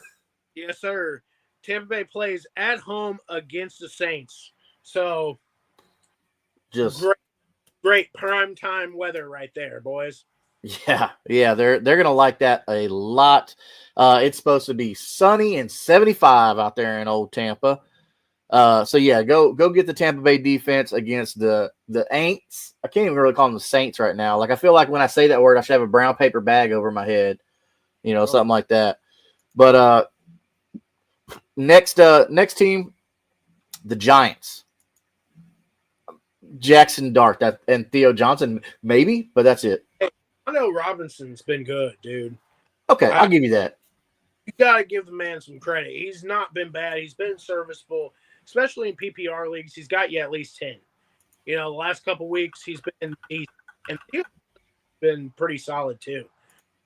Yes, sir. Tampa Bay plays at home against the Saints. So just great prime time weather right there, boys. Yeah, they're gonna like that a lot. It's supposed to be sunny and 75 out there in old Tampa. So yeah, go get the Tampa Bay defense against the Aints. I can't even really call them the Saints right now. Like I feel like when I say that word, I should have a brown paper bag over my head, something like that. But next team, the Giants. Jackson Dart and Theo Johnson, maybe, but that's it. I know Robinson's been good, dude. Okay, I'll give you that. You got to give the man some credit. He's not been bad. He's been serviceable, especially in PPR leagues. He's got you at least 10. The last couple weeks he's been pretty solid too.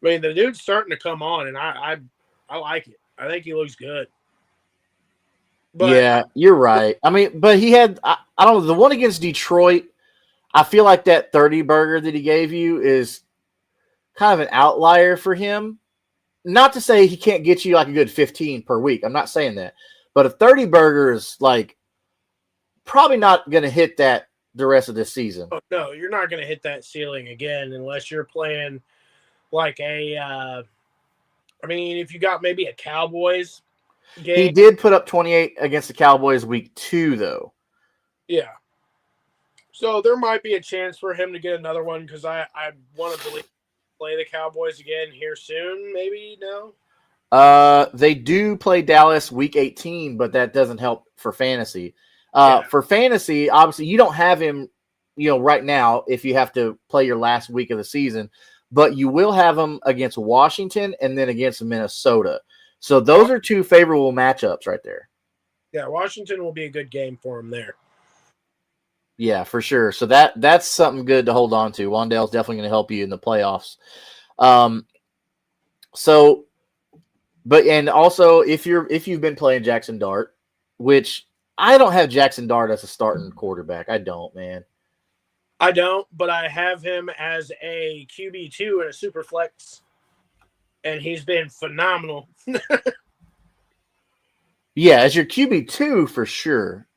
I mean, the dude's starting to come on, and I like it. I think he looks good. But, yeah, you're right. I mean, but he had I don't know, the one against Detroit, I feel like that 30 burger that he gave you is kind of an outlier for him. Not to say he can't get you like a good 15 per week. I'm not saying that. But a 30 burger is like probably not going to hit that the rest of this season. Oh, no, you're not going to hit that ceiling again unless you're playing like if you got maybe a Cowboys game. He did put up 28 against the Cowboys week 2, though. Yeah. So there might be a chance for him to get another one because I want to play the Cowboys again here soon. Maybe no. They do play Dallas week 18, but that doesn't help for fantasy. For fantasy, obviously you don't have him, right now if you have to play your last week of the season, but you will have him against Washington and then against Minnesota. So those are 2 favorable matchups right there. Yeah, Washington will be a good game for him there. Yeah, for sure. So that's something good to hold on to. Wan'Dale's definitely going to help you in the playoffs. And also if you've been playing Jackson Dart, which I don't have Jackson Dart as a starting quarterback. I don't, man. I don't, but I have him as a QB2 and a super flex, and he's been phenomenal. Yeah, as your QB2 for sure.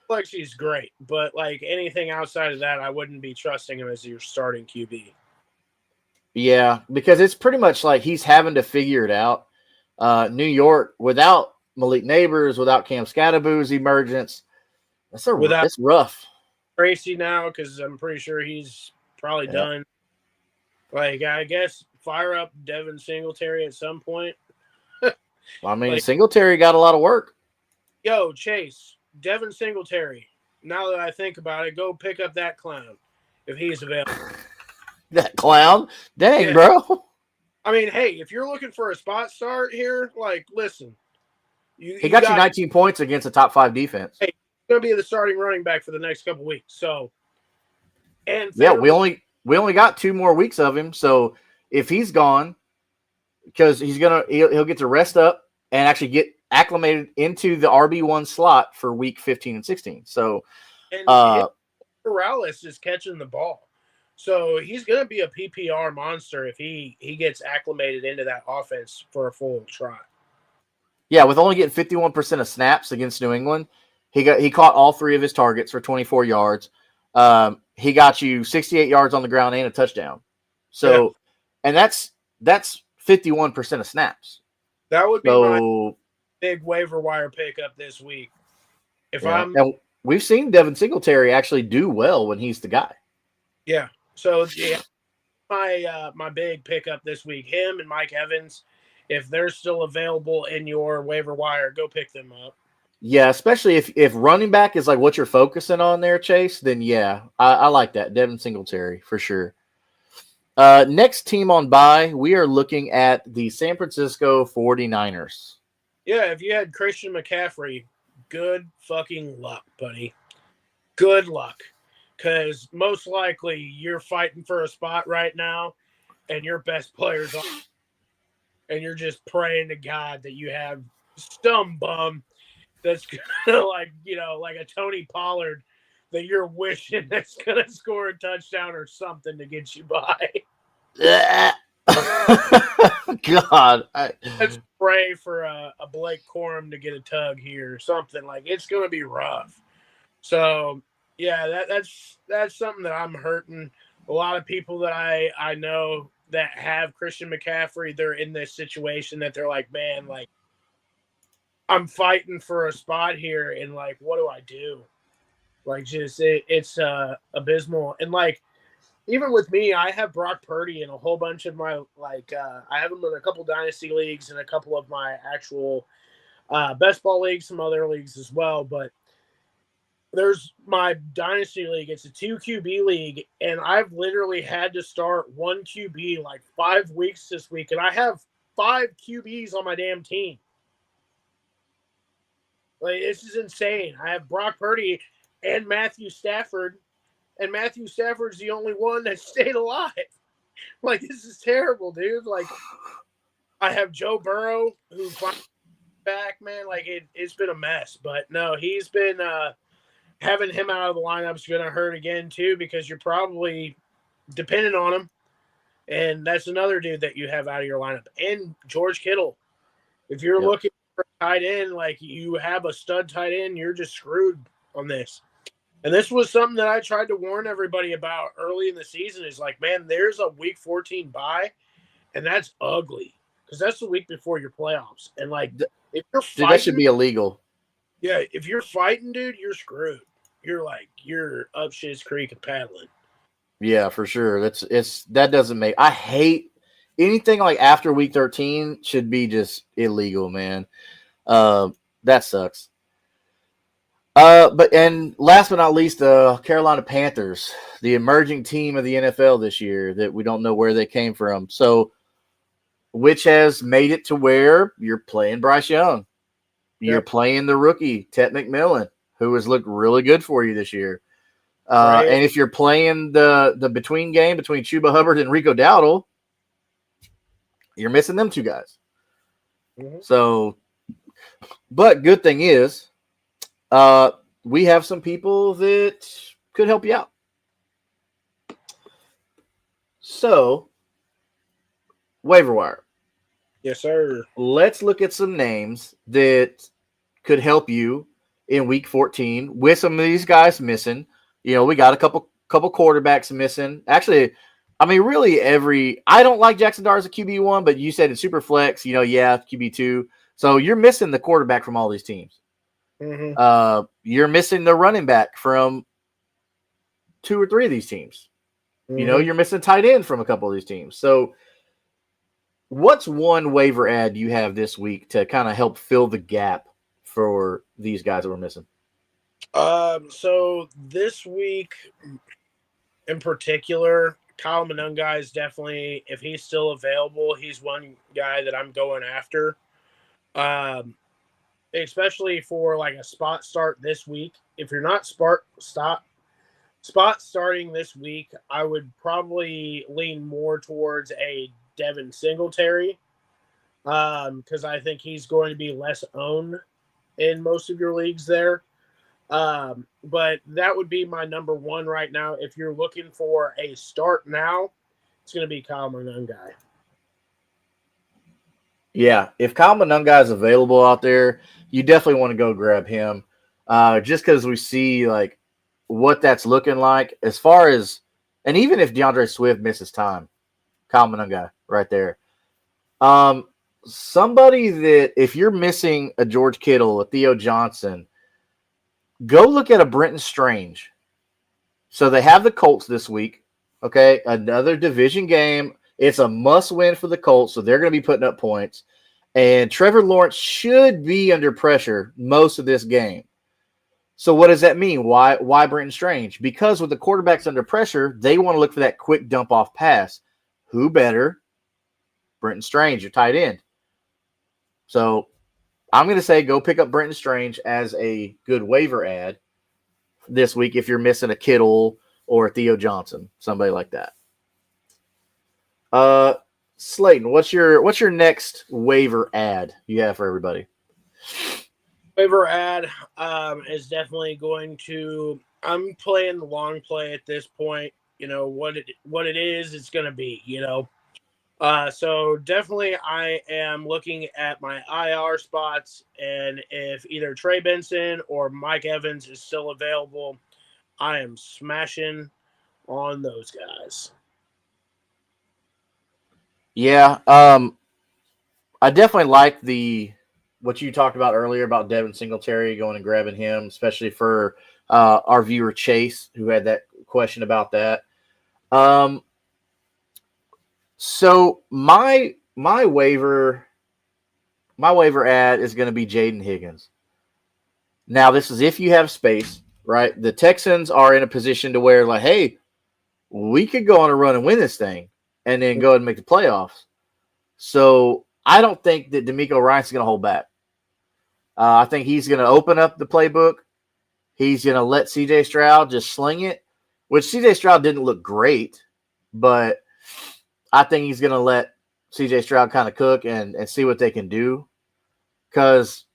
Flex, he's great, but like anything outside of that, I wouldn't be trusting him as your starting QB. Yeah, because it's pretty much like he's having to figure it out. New York, without Malik Neighbors, without Cam Scatterboo's emergence, it's rough. Tracy now, because I'm pretty sure he's probably done. Like, I guess fire up Devin Singletary at some point. I mean, Singletary got a lot of work. Yo, Chase, Devin Singletary. Now that I think about it, go pick up that clown if he's available. That clown? Dang, bro. I mean, hey, if you're looking for a spot start here, like, listen, He got you 19 points against a top 5 defense. Hey, he's going to be the starting running back for the next couple weeks. So, and yeah, we only got 2 more weeks of him. So if he's gone, because he'll get to rest up and actually get acclimated into the RB1 slot for week 15 and 16. So, Morales is catching the ball. So he's going to be a PPR monster if he gets acclimated into that offense for a full try. Yeah, with only getting 51% of snaps against New England, he caught all 3 of his targets for 24 yards. He got you 68 yards on the ground and a touchdown. So, and that's 51% of snaps. That would be my big waiver wire pickup this week. And we've seen Devin Singletary actually do well when he's the guy. Yeah. So yeah, my big pickup this week, him and Mike Evans, if they're still available in your waiver wire, go pick them up. Yeah, especially if running back is like what you're focusing on there, Chase, then yeah, I like that. Devin Singletary for sure. Next team on bye, we are looking at the San Francisco 49ers. Yeah, if you had Christian McCaffrey, good fucking luck, buddy. Good luck. Because most likely you're fighting for a spot right now and your best player's on. And you're just praying to God that you have some bum that's going to, like a Tony Pollard that you're wishing that's going to score a touchdown or something to get you by. God. Let's pray for a Blake Corum to get a tug here or something. Like, it's going to be rough. So, yeah, that's something that I'm hurting. A lot of people that I know that have Christian McCaffrey, they're in this situation that they're like, man, like, I'm fighting for a spot here, and like, what do I do? Like, just it's abysmal. And like, even with me, I have Brock Purdy in a whole bunch of my I have him in a couple dynasty leagues and a couple of my actual best ball leagues, some other leagues as well. But there's my dynasty league. It's a 2 QB league, and I've literally had to start 1 QB like 5 weeks this week, and I have 5 QBs on my damn team. Like, this is insane. I have Brock Purdy and Matthew Stafford, and Matthew Stafford's the only one that stayed alive. Like, this is terrible, dude. Like, I have Joe Burrow, who finally back, man. Like, it's been a mess. But, no, he's been having him out of the lineup is going to hurt again, too, because you're probably dependent on him. And that's another dude that you have out of your lineup. And George Kittle. If you're looking for a tight end, like you have a stud tight end, you're just screwed on this. And this was something that I tried to warn everybody about early in the season is like, man, there's a week 14 bye, and that's ugly because that's the week before your playoffs. And like, if you're fighting, dude, that should be illegal. Yeah, if you're fighting, dude, you're screwed. You're up shit's creek and paddling. Yeah, for sure. That doesn't make. I hate anything like after week 13 should be just illegal, man. That sucks. But last but not least, the Carolina Panthers, the emerging team of the NFL this year that we don't know where they came from. So, which has made it to where you're playing Bryce Young. You're playing the rookie, Ted McMillan, who has looked really good for you this year. Right. And if you're playing the between game between Chuba Hubbard and Rico Dowdle, you're missing them 2 guys. Mm-hmm. So, but good thing is, we have some people that could help you out. So, waiver wire. Yes, sir. Let's look at some names that could help you in week 14 with some of these guys missing. You know, we got a couple quarterbacks missing. Actually, I mean, really I don't like Jackson Dart as a QB1, but you said in super flex, QB2. So you're missing the quarterback from all these teams. Mm-hmm. You're missing the running back from 2 or 3 of these teams. Mm-hmm. You're missing tight end from a couple of these teams. So what's one waiver ad you have this week to kind of help fill the gap for these guys that we're missing? So this week in particular, Kyle Monunga is definitely, if he's still available, he's one guy that I'm going after. Especially for like a spot start this week. If you're not spot starting this week, I would probably lean more towards a Devin Singletary, because I think he's going to be less owned in most of your leagues there. But that would be my number one right now. If you're looking for a start now, it's going to be Kyle Monunga. Yeah, if Kyle Monunga is available out there, you definitely want to go grab him. Just because we see like what that's looking like as far as, and even if DeAndre Swift misses time, Kyle Monunga right there. Somebody that if you're missing a George Kittle, a Theo Johnson, go look at a Brenton Strange. So they have the Colts this week. Okay, another division game. It's a must-win for the Colts, so they're going to be putting up points. And Trevor Lawrence should be under pressure most of this game. So what does that mean? Why Brenton Strange? Because with the quarterbacks under pressure, they want to look for that quick dump-off pass. Who better? Brenton Strange, your tight end. So I'm going to say go pick up Brenton Strange as a good waiver ad this week if you're missing a Kittle or a Theo Johnson, somebody like that. Slayton, what's your next waiver ad you have for everybody? Waiver ad is definitely going to. I'm playing the long play at this point. You know what it is. It's going to be. So definitely I am looking at my IR spots, and if either Trey Benson or Mike Evans is still available, I am smashing on those guys. Yeah, I definitely like what you talked about earlier about Devin Singletary going and grabbing him, especially for our viewer Chase, who had that question about that. So my waiver ad is going to be Jaden Higgins. Now, this is if you have space, right? The Texans are in a position to where, like, hey, we could go on a run and win this thing and then go ahead and make the playoffs. So I don't think that D'Amico Ryan's going to hold back. I think he's going to open up the playbook. He's going to let C.J. Stroud just sling it, which C.J. Stroud didn't look great, but I think he's going to let C.J. Stroud kind of cook and see what they can do, because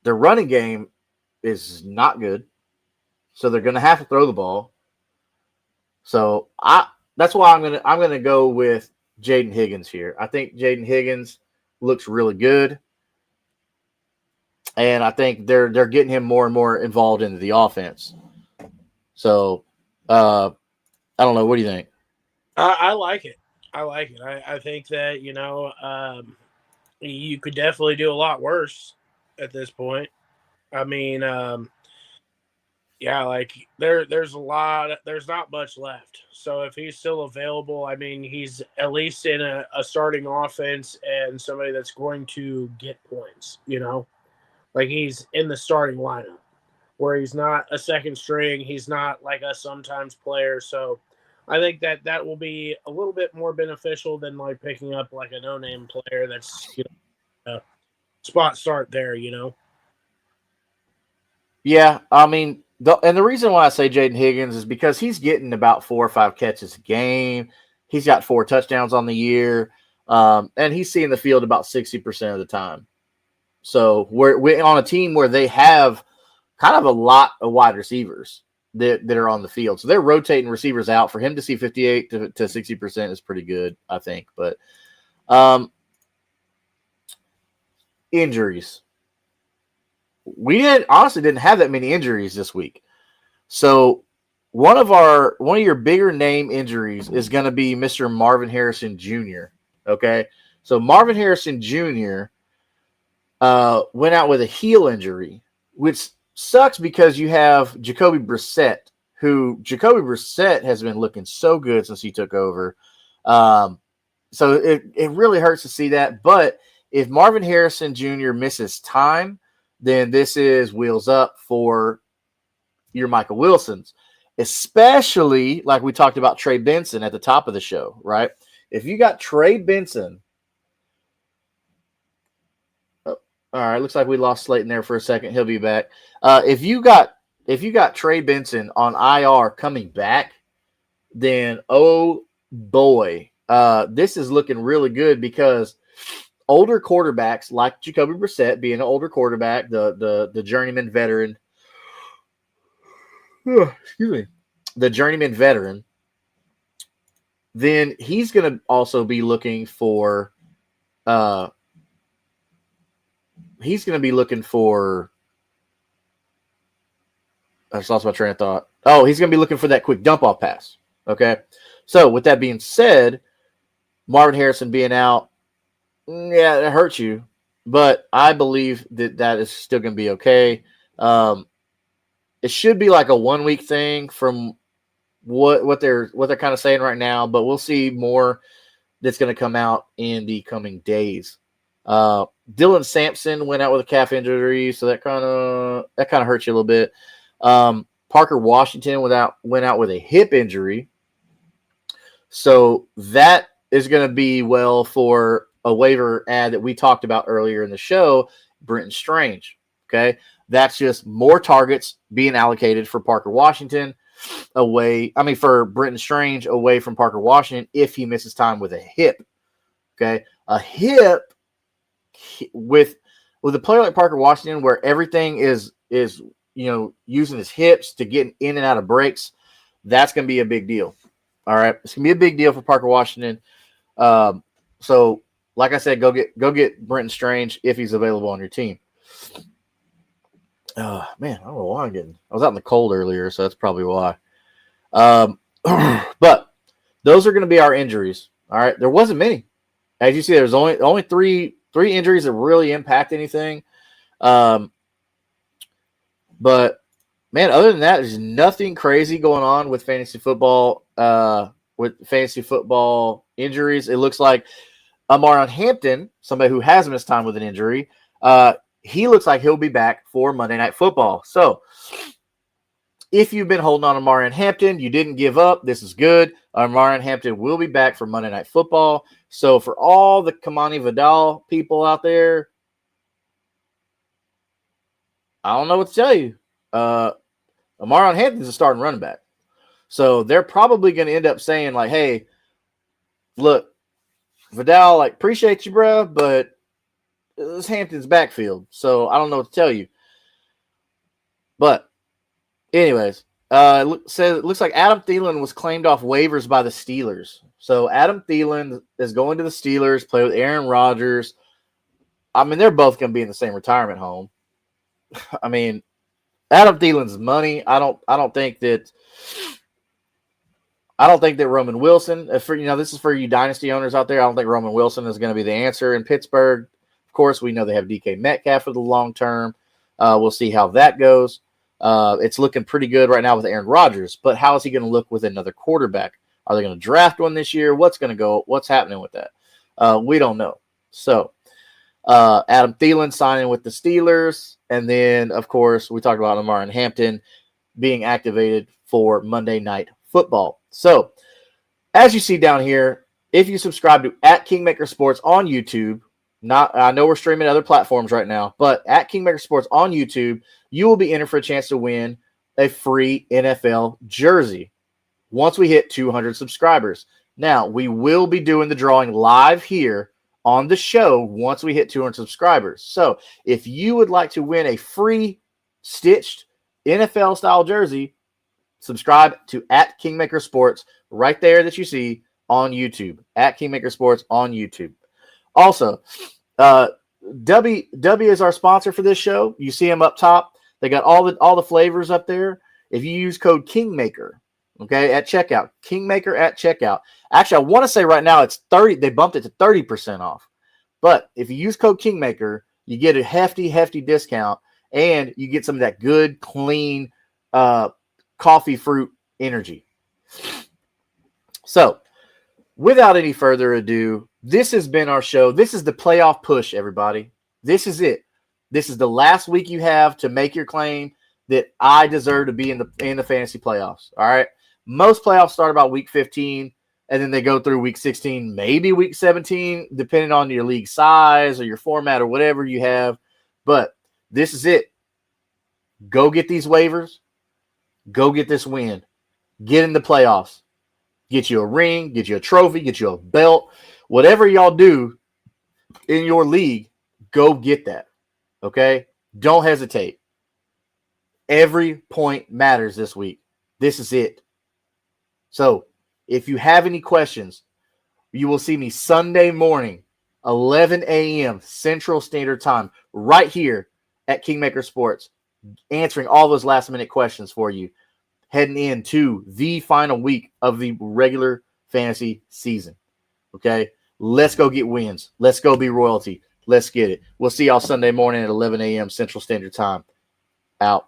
the running game is not good. So they're going to have to throw the ball. So that's why I'm gonna go with Jaden Higgins here. I think Jaden Higgins looks really good, and I think they're getting him more and more involved into the offense. So I don't know. What do you think? I like it. I think that you could definitely do a lot worse at this point. I mean, yeah, like there's not much left. So if he's still available, I mean, he's at least in a starting offense and somebody that's going to get points, like he's in the starting lineup where he's not a second string. He's not like a sometimes player. So I think that will be a little bit more beneficial than like picking up like a no-name player that's, a spot start there, Yeah, I mean, the reason why I say Jaden Higgins is because he's getting about 4 or 5 catches a game. He's got 4 touchdowns on the year, and he's seeing the field about 60% of the time. So we're on a team where they have kind of a lot of wide receivers that are on the field. So they're rotating receivers out. For him to see 58 to 60% is pretty good, I think. But injuries. We honestly didn't have that many injuries this week. So one of your bigger name injuries is going to be Mr. Marvin Harrison Jr. Okay, so Marvin Harrison Jr. Went out with a heel injury, which sucks because you have Jacoby Brissett, Jacoby Brissett has been looking so good since he took over. So it really hurts to see that. But if Marvin Harrison Jr. misses time, then this is wheels up for your Michael Wilsons. especially like we talked about Trey Benson at the top of the show, right? If you got Trey Benson, all right, looks like we lost Slayton there for a second. He'll be back. If you got Trey Benson on IR coming back, then oh boy, this is looking really good because older quarterbacks like Jacoby Brissett being an older quarterback, the journeyman veteran, excuse me, the journeyman veteran, then he's going to also be looking for he's going to be looking for I just lost my train of thought. Oh, he's going to be looking for that quick dump off pass. Okay. So with that being said, Marvin Harrison being out, yeah, it hurts you, but I believe that is still going to be okay. It should be like a 1 week thing from what they're kind of saying right now, but we'll see more that's going to come out in the coming days. Dylan Sampson went out with a calf injury, so that kind of hurts you a little bit. Parker Washington went out with a hip injury, so that is going to be well for a waiver ad that we talked about earlier in the show, Brenton Strange. Okay, that's just more targets being allocated for Parker Washington for Brenton Strange away from Parker Washington if he misses time with a hip. Okay, a hip with a player like Parker Washington, where everything is using his hips to get in and out of breaks, that's going to be a big deal. All right, it's going to be a big deal for Parker Washington. So, like I said, go get Brenton Strange if he's available on your team. Man, I don't know why I was out in the cold earlier, so that's probably why. But those are going to be our injuries. All right, there wasn't many, as you see. There's only three injuries that really impact anything. But man, other than that, there's nothing crazy going on with fantasy football. With fantasy football injuries, it looks like Amarion Hampton, somebody who has missed time with an injury, he looks like he'll be back for Monday Night Football. So if you've been holding on to Amarion Hampton, you didn't give up. This is good. Amarion Hampton will be back for Monday Night Football. So for all the Kamani Vidal people out there, I don't know what to tell you. Amarion Hampton's a starting running back. So they're probably going to end up saying, like, hey, look, Vidal, like, appreciate you, bro, but this Hampton's backfield. So I don't know what to tell you. But anyways, it looks like Adam Thielen was claimed off waivers by the Steelers. So Adam Thielen is going to the Steelers, play with Aaron Rodgers. I mean, they're both going to be in the same retirement home. I mean, Adam Thielen's money. I don't think that Roman Wilson, this is for you dynasty owners out there, I don't think Roman Wilson is going to be the answer in Pittsburgh. Of course, we know they have DK Metcalf for the long term. We'll see how that goes. It's looking pretty good right now with Aaron Rodgers, but how is he going to look with another quarterback? Are they going to draft one this year? What's happening with that? We don't know. So Adam Thielen signing with the Steelers. And then, of course, we talked about Amarion Hampton being activated for Monday Night Football. So, as you see down here, if you subscribe to @Kingmaker Sports on YouTube, I know we're streaming other platforms right now, but @Kingmaker Sports on YouTube, you will be entered for a chance to win a free NFL jersey once we hit 200 subscribers. Now, we will be doing the drawing live here on the show once we hit 200 subscribers. So if you would like to win a free stitched NFL style jersey, subscribe to @Kingmaker Sports right there that you see on YouTube. @Kingmaker Sports on YouTube. Also, W is our sponsor for this show. You see them up top. They got all the flavors up there. If you use code Kingmaker, okay, at checkout, Kingmaker at checkout. Actually, I want to say right now it's 30. They bumped it to 30% off. But if you use code Kingmaker, you get a hefty discount, and you get some of that good, clean coffee fruit energy. So, without any further ado, this has been our show. This is the playoff push, everybody. This is it. This is the last week you have to make your claim that I deserve to be in the fantasy playoffs. All right. Most playoffs start about week 15, and then they go through week 16, maybe week 17, depending on your league size or your format or whatever you have. But this is it. Go get these waivers. Go get this win. Get in the playoffs. Get you a ring, get you a trophy, get you a belt. Whatever y'all do in your league, go get that. Okay? Don't hesitate. Every point matters this week. This is it. So, if you have any questions, you will see me Sunday morning, 11 a.m. Central Standard Time, right here at Kingmaker Sports, answering all those last-minute questions for you, heading into the final week of the regular fantasy season. Okay? Let's go get wins. Let's go be royalty. Let's get it. We'll see y'all Sunday morning at 11 a.m. Central Standard Time. Out.